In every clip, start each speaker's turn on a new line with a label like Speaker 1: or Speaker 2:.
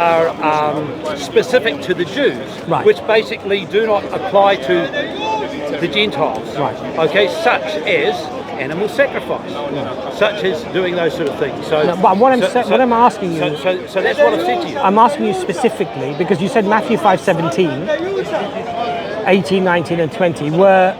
Speaker 1: are specific to the Jews,
Speaker 2: Right.
Speaker 1: which basically do not apply to the Gentiles.
Speaker 2: Right.
Speaker 1: Okay, such as animal sacrifice, such as doing those sort of things. So,
Speaker 2: No, but what I'm asking you,
Speaker 1: so that's what I've said to you.
Speaker 2: I'm asking you specifically because you said Matthew 5:17, 18, 19, and 20 were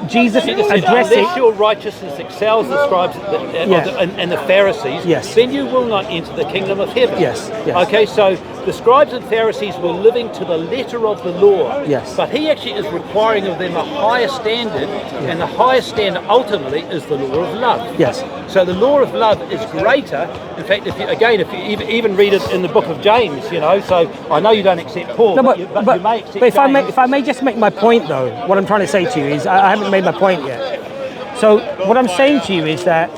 Speaker 2: Jesus
Speaker 1: Jesus said,
Speaker 2: addressing.
Speaker 1: unless your righteousness excels the scribes and the Pharisees,
Speaker 2: Yes.
Speaker 1: then you will not enter the kingdom of heaven.
Speaker 2: Yes, yes.
Speaker 1: Okay, so the scribes and Pharisees were living to the letter of the law.
Speaker 2: Yes.
Speaker 1: But he actually is requiring of them a higher standard, and the higher standard ultimately is the law of love.
Speaker 2: Yes.
Speaker 1: So the law of love is greater. In fact, if you even read it in the book of James, so I know you don't accept Paul,
Speaker 2: No,
Speaker 1: but you may accept
Speaker 2: but
Speaker 1: James.
Speaker 2: if I may just make my point though, what I'm trying to say to you is I haven't made my point yet. So what I'm saying to you is that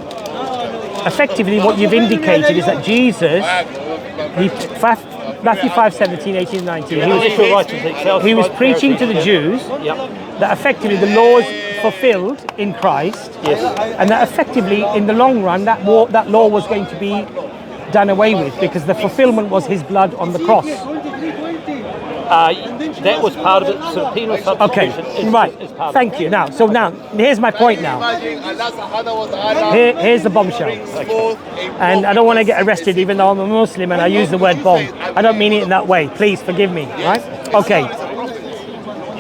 Speaker 2: effectively what you've indicated is that Jesus, Matthew 5:17, 18, 19, he was preaching to the Jews that effectively the law is fulfilled in Christ, and that effectively in the long run that law was going to be done away with because the fulfillment was his blood on the cross.
Speaker 1: That was part of it, so penal substitution.
Speaker 2: Okay, right. Thank you. Now, here's my point now. Here's the bombshell. And I don't want to get arrested even though I'm a Muslim and I use the word bomb. I don't mean it in that way. Please forgive me, right? Okay.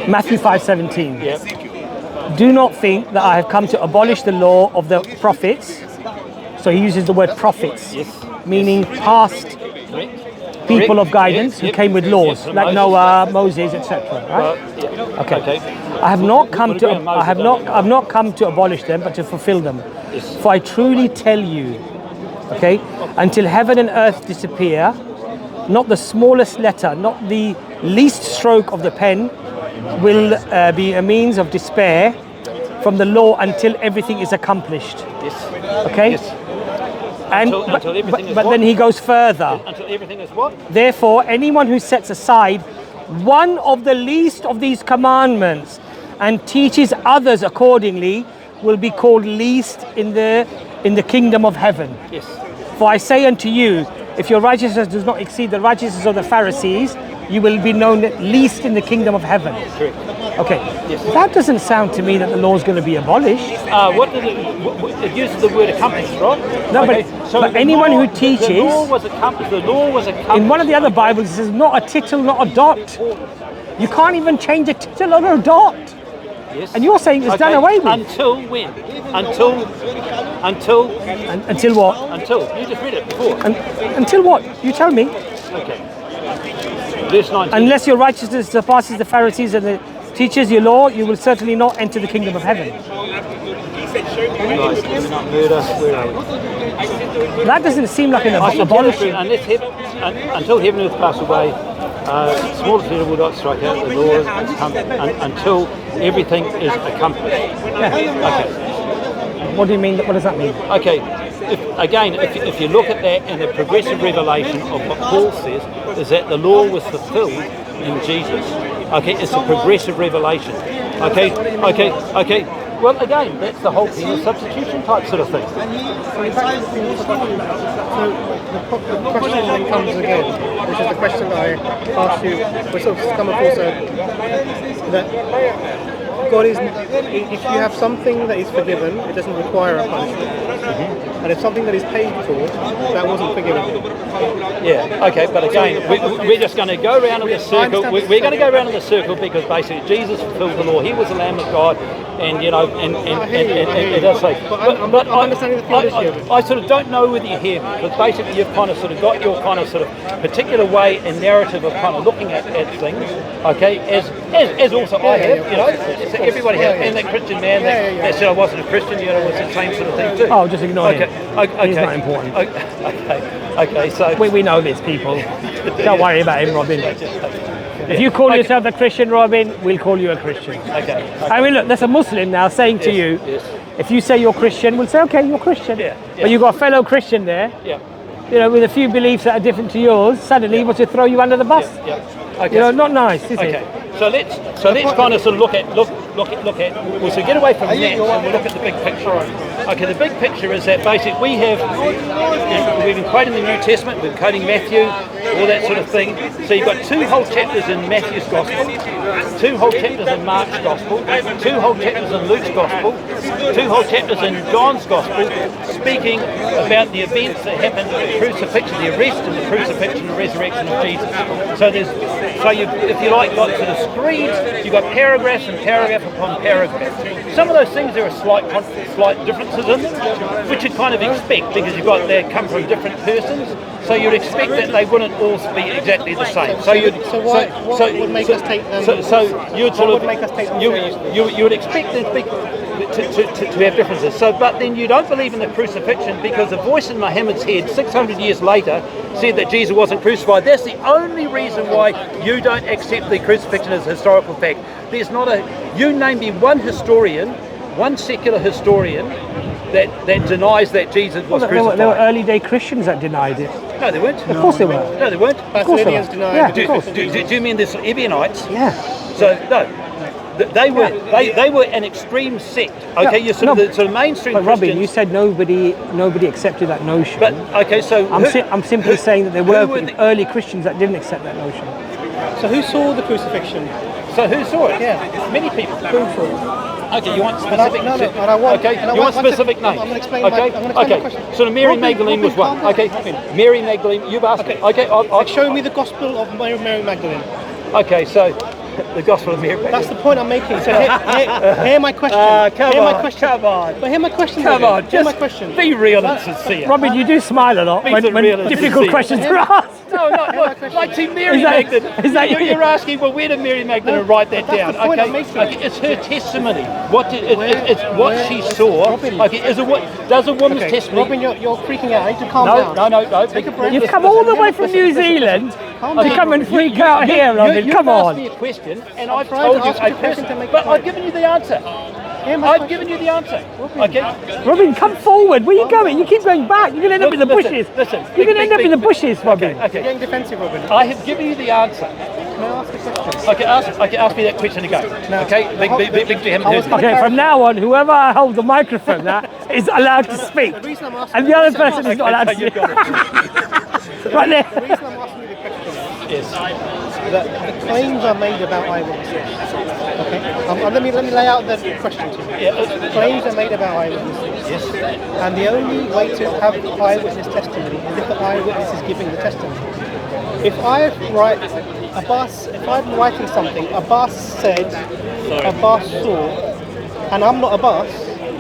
Speaker 2: Matthew 5:17.
Speaker 1: Yep.
Speaker 2: Do not think that I have come to abolish the law of the prophets. So he uses the word prophets, meaning past people of guidance who came with laws, like Noah, Moses, etc. Right? Okay. I have not come to abolish them, but to fulfill them. For I truly tell you, until heaven and earth disappear, not the smallest letter, not the least stroke of the pen, will be a means of despair from the law until everything is accomplished.
Speaker 1: Yes.
Speaker 2: Okay.
Speaker 1: Yes.
Speaker 2: But then he goes further.
Speaker 1: Until everything is what?
Speaker 2: Therefore, anyone who sets aside one of the least of these commandments and teaches others accordingly will be called least in the kingdom of heaven.
Speaker 1: Yes.
Speaker 2: For I say unto you, if your righteousness does not exceed the righteousness of the Pharisees, you will be known least in the kingdom of heaven.
Speaker 1: Correct.
Speaker 2: Okay.
Speaker 1: Yes.
Speaker 2: That doesn't sound to me that the law is going to be abolished.
Speaker 1: It uses the word accomplished, right?
Speaker 2: No, but anyone who teaches...
Speaker 1: The law was accomplished.
Speaker 2: In one of the other Bibles, it says not a tittle, not a dot. You can't even change a tittle or a dot.
Speaker 1: Yes.
Speaker 2: And you're saying it's done away with.
Speaker 1: Until when? Until
Speaker 2: what?
Speaker 1: Until. You just read it before.
Speaker 2: Until what? You tell me.
Speaker 1: Okay. Verse 19.
Speaker 2: Unless your righteousness surpasses the Pharisees and the teachers your law, you will certainly not enter the kingdom of heaven. That doesn't seem like an abolition.
Speaker 1: Until heaven and earth pass away, smallest letter will not strike out, the law until everything is accomplished.
Speaker 2: Yeah.
Speaker 1: Okay.
Speaker 2: What do you mean? What does that mean?
Speaker 1: Okay. If you look at that in the progressive revelation of what Paul says, is that the law was fulfilled in Jesus. Okay, it's a progressive revelation. Okay. Well, again, that's the whole penal substitution type sort of thing.
Speaker 3: So the question then comes again, which is the question that I asked you, which sort of come up also, that God is, if you have something that is forgiven, it doesn't require a punishment. And if something that is paid for, that wasn't forgiven.
Speaker 1: Yeah, okay, but again, we're just going to go around in the circle. We're going to go around in the circle because basically Jesus fulfilled the law. He was the Lamb of God, and it does say. But
Speaker 3: I'm understanding the theology of it.
Speaker 1: I sort of don't know whether you hear me, because basically you've kind of sort of got your kind of sort of particular way and narrative of kind of looking at things, okay, as also I have, so everybody has, and that Christian man that said I wasn't a Christian, was the same sort of thing too.
Speaker 2: Oh, just ignore him.
Speaker 1: Okay.
Speaker 2: He's not important.
Speaker 1: Okay, so...
Speaker 2: We know this, people. Don't worry about him, Robin. If you call yourself a Christian, Robin, we'll call you a Christian.
Speaker 1: Okay.
Speaker 2: I mean, look, there's a Muslim now saying to you, if you say you're Christian, we'll say, okay, you're Christian. But you've got a fellow Christian there, with a few beliefs that are different to yours, suddenly he wants to throw you under the bus.
Speaker 1: Okay.
Speaker 2: Not nice, is it?
Speaker 1: Okay. So let's kind of sort of look look at. Well, so get away from that and we'll look at the big picture. Okay, the big picture is that basically we've been quoting the New Testament, we've been quoting Matthew, all that sort of thing. So you've got 2 whole chapters in Matthew's Gospel, 2 whole chapters in Mark's Gospel, 2 whole chapters in Luke's Gospel, 2 whole chapters in John's Gospel, speaking about the events that happened at the crucifixion, the arrest and the crucifixion and resurrection of Jesus. So if you like, got sort of screeds, you've got paragraphs and paragraph upon paragraph. Some of those things there are slight differences in them, which you'd kind of expect because they come from different persons. So you'd expect that they wouldn't all be exactly the same.
Speaker 3: What would make us take them?
Speaker 1: You would expect them to have differences. So, but then you don't believe in the crucifixion because the voice in Muhammad's head 600 years later said that Jesus wasn't crucified. That's the only reason why you don't accept the crucifixion as a historical fact. There's not you name me one historian, one secular historian that denies that Jesus was crucified.
Speaker 2: There were early day Christians that denied it.
Speaker 1: No, they weren't.
Speaker 2: Of course they were.
Speaker 1: No, they weren't.
Speaker 2: Of course they were.
Speaker 3: Denied.
Speaker 2: Yeah, of course.
Speaker 1: Do you mean the Ebionites?
Speaker 2: Yeah.
Speaker 1: So no. They were an extreme sect. Okay, you're sort of mainstream
Speaker 2: But
Speaker 1: Christians.
Speaker 2: Robin, you said nobody accepted that notion.
Speaker 1: But okay, so
Speaker 2: I'm simply saying that there were early Christians that didn't accept that notion.
Speaker 3: So who saw the crucifixion?
Speaker 1: So who saw it?
Speaker 3: Yeah.
Speaker 1: Many people.
Speaker 3: Who saw it?
Speaker 1: Okay, you want specific?
Speaker 3: You
Speaker 1: want specific names?
Speaker 3: I'm going to explain
Speaker 1: okay.
Speaker 3: my question.
Speaker 1: So Mary Magdalene was one. Okay. Mary Magdalene. You've asked. Okay. I'll
Speaker 3: show me the Gospel of Mary Magdalene.
Speaker 1: Okay, so the Gospel of Mary Magdalene.
Speaker 3: That's the point I'm making. So hear my question.
Speaker 1: Come on.
Speaker 3: But hear my question.
Speaker 1: Come on.
Speaker 3: Hear my question.
Speaker 1: Be real and sincere.
Speaker 2: Robin, you do smile a lot when difficult questions are asked.
Speaker 1: No, like see Mary Magdalene. You're asking, well, where did Mary Magdalene write that down? Okay, it's her testimony. It's what she saw. Okay, does a woman's testimony?
Speaker 3: Robin, you're freaking out. I need to calm down.
Speaker 1: No.
Speaker 3: Take a breath.
Speaker 2: You've come all the way from New Zealand to come and freak out here, Robin. Come on.
Speaker 1: You asked me a question, and I've told you a question, but I've given you the answer. I've given you the answer. Okay.
Speaker 2: Robin, come forward. Where are you going? You keep going back. You're going to end up in the bushes. You're going to end up in the bushes, Robin.
Speaker 1: Okay.
Speaker 3: You're getting defensive, Robin.
Speaker 1: I have given you the answer.
Speaker 3: Can I ask a question?
Speaker 1: Okay, ask me that question again. Okay, big, you haven't heard me.
Speaker 2: Okay, from now on, whoever holds the microphone is allowed to speak. And the other person is not allowed to speak. Right there.
Speaker 3: The reason I'm asking you the question
Speaker 1: Yes.
Speaker 3: that the claims are made about eyewitnesses. Okay? Let me lay out the question to you.
Speaker 1: Yeah.
Speaker 3: Claims are made about eyewitnesses.
Speaker 1: Yes.
Speaker 3: And the only way to have eyewitness testimony is if the eyewitness is giving the testimony. If I'm writing something, Abbas said, Abbas saw, and I'm not Abbas,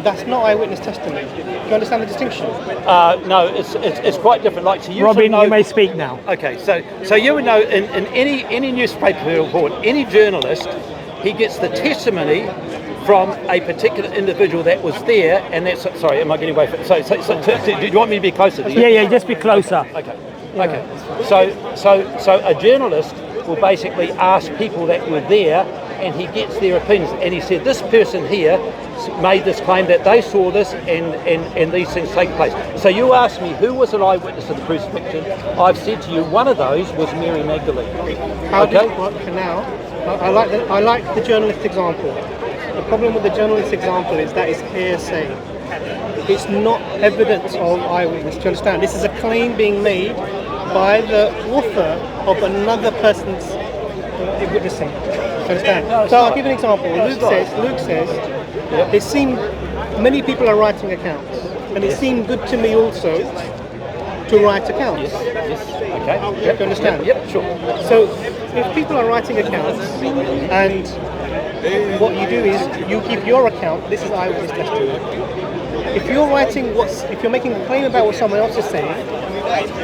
Speaker 3: that's not eyewitness testimony. Do you understand the distinction?
Speaker 1: No, it's quite different. Like, so you
Speaker 2: Robin,
Speaker 1: know,
Speaker 2: you may speak now.
Speaker 1: Okay, so you would know in any newspaper report, any journalist, he gets the testimony from a particular individual that was there, and that's sorry, am I getting away from it? So do you want me to be closer to you?
Speaker 2: Yeah, just be closer.
Speaker 1: Okay. So a journalist will basically ask people that were there, and he gets their opinions. And he said, this person here made this claim that they saw this, and these things take place. So you asked me who was an eyewitness of the crucifixion. I've said to you one of those was Mary Magdalene.
Speaker 3: For now, I like the journalist example. The problem with the journalist example is that it's hearsay. It's not evidence of eyewitness. Do you understand? This is a claim being made by the author of another person's witnessing. Do you understand?
Speaker 1: No,
Speaker 3: so I'll give you an example. Luke says, it seemed many people are writing accounts, and it seemed good to me also to write accounts.
Speaker 1: Yes. Okay.
Speaker 3: Do you understand?
Speaker 1: Yep. Sure.
Speaker 3: So if people are writing accounts, and what you do is you give your account. This is eyewitness testimony. If you're making a claim about what someone else is saying,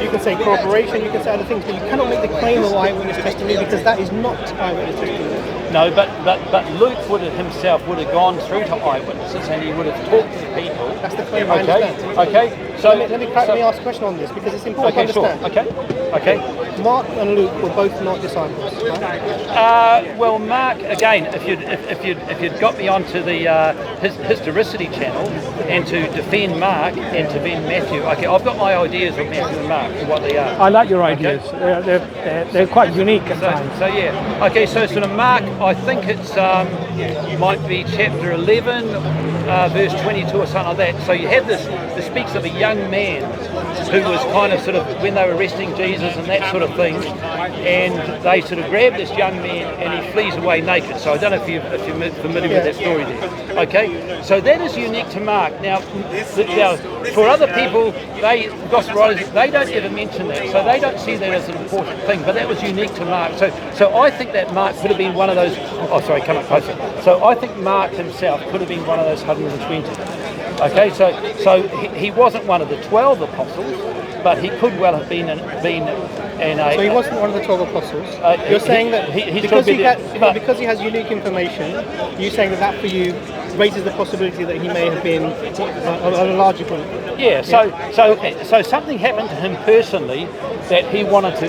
Speaker 3: you can say corroboration, you can say other things, but you cannot make the claim of eyewitness testimony because that is not eyewitness testimony.
Speaker 1: No, but Luke himself would have gone through to eyewitnesses, and he would have talked to the people
Speaker 3: That's the claim I understand.
Speaker 1: Okay. So
Speaker 3: Let me ask a question on this because it's important to understand.
Speaker 1: Okay.
Speaker 3: Mark and Luke were both not disciples, right?
Speaker 1: Well, Mark, again, if you'd got me onto the historicity channel and to defend Mark and to defend Matthew, okay, I've got my ideas of Matthew and Mark and what they are.
Speaker 2: I like your ideas. They're quite unique at times.
Speaker 1: So yeah, okay. So sort of Mark, I think it's might be chapter 11, verse 22 or something like that. So you have this. This speaks of a young man who was kind of sort of when they were arresting Jesus and that sort of thing, and they sort of grab this young man and he flees away naked. So I don't know if you're familiar with that story there. Okay, so that is unique to Mark. Now for other people, gospel writers, they don't ever mention that, so they don't see that as an important thing. But that was unique to Mark. So I think that Mark could have been one of those. Oh, sorry, come up closer. So I think Mark himself could have been one of those 120. Okay, so he wasn't one of the 12 apostles, but he could well have been in a.
Speaker 3: So he wasn't one of the 12 apostles. You're saying that because he has unique information, you're saying that for you raises the possibility that he may have been a larger group.
Speaker 1: Yeah. So something happened to him personally that he wanted to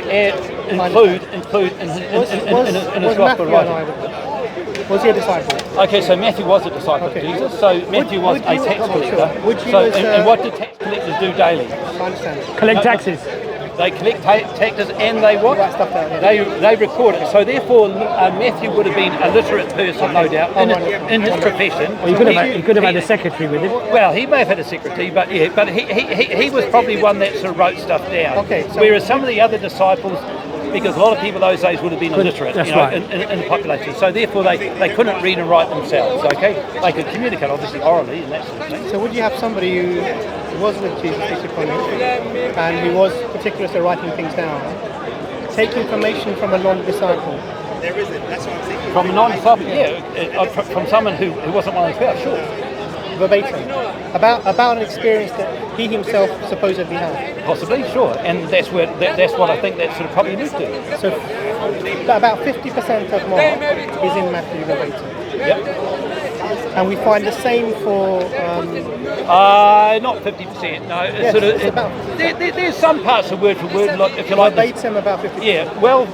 Speaker 1: include in his gospel writing.
Speaker 3: Was he a disciple?
Speaker 1: Okay, so Matthew was a disciple of Jesus. So Matthew was a tax collector. And what did tax collectors do daily?
Speaker 3: I understand.
Speaker 2: Collect taxes.
Speaker 1: They collect taxes and they what?
Speaker 3: Write stuff down, yeah.
Speaker 1: They record it. So therefore, Matthew would have been a literate person, no doubt, in his profession.
Speaker 2: Well, he could have had a secretary with him.
Speaker 1: Well, he may have had a secretary, but he was probably one that sort of wrote stuff down.
Speaker 3: Okay.
Speaker 1: Whereas some of the other disciples, because a lot of people those days would have been illiterate, in the population. So therefore, they couldn't read and write themselves. Okay, they could communicate obviously orally and that sort of thing.
Speaker 3: So would you have somebody who was with Jesus, and who was meticulous at writing things down, take information from a non-disciple?
Speaker 1: From a non-disciple, yeah, from someone who wasn't one of the 12, sure.
Speaker 3: Verbatim about an experience that he himself supposedly had.
Speaker 1: Possibly, sure, and that's what I think that sort of probably needs to.
Speaker 3: So about 50% of Mark is in Matthew verbatim.
Speaker 1: Yep.
Speaker 3: And we find the same for.
Speaker 1: Not 50%. No,
Speaker 3: Yes,
Speaker 1: sort of.
Speaker 3: it's about
Speaker 1: There's some parts of word for word, if you like.
Speaker 3: Verbatim about 50%.
Speaker 1: Yeah. Well,